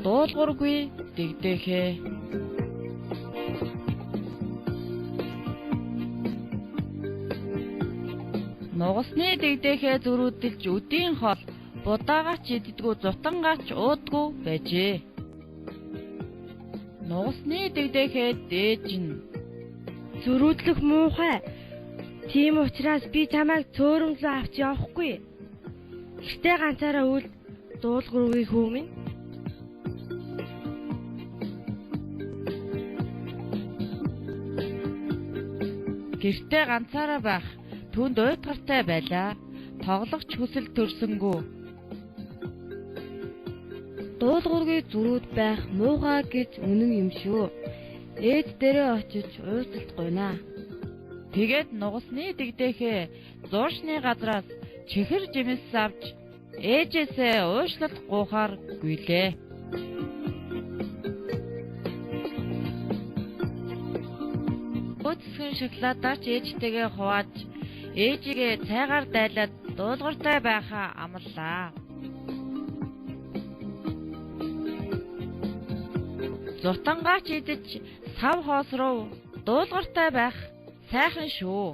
дуулуургүй дэгдээхээ. Нугасны дэгдээхээ зөрүүдэлж өдийн хол будаагач иддэггүй зутангаач уудгүй байжээ. Нугасны дэгдээхээ дээж нь зөрүүдлэх муухай. Тийм учраас би чамайг цөөрөмлөө авч явахгүй. Гэртээ ганцаараа үл дуулуургүй хүү минь. Гэртээ ганцаараа байх түнд уйтгартай байлаа. Тоглох хүсэл төрсөнгөө. Дуулуургүй зөрүүд байх муухай гэж үнэн юм шүү. Ээж дээрээ очиж уйлдахгүй наа. Тэгээд нугасны дэгдээхээ зуушны газраас чихэр жимс авч ээжээсээ уушлал гуйхаар гүйлээ. Өцгөн шоколадаач ээжтэйгээ хувааж ээжигээ цайгаар дайлаад дуулууртай байхаа амлаа. Зутангаач идэж сав хоос руу дуулууртай байх сайхан шүү.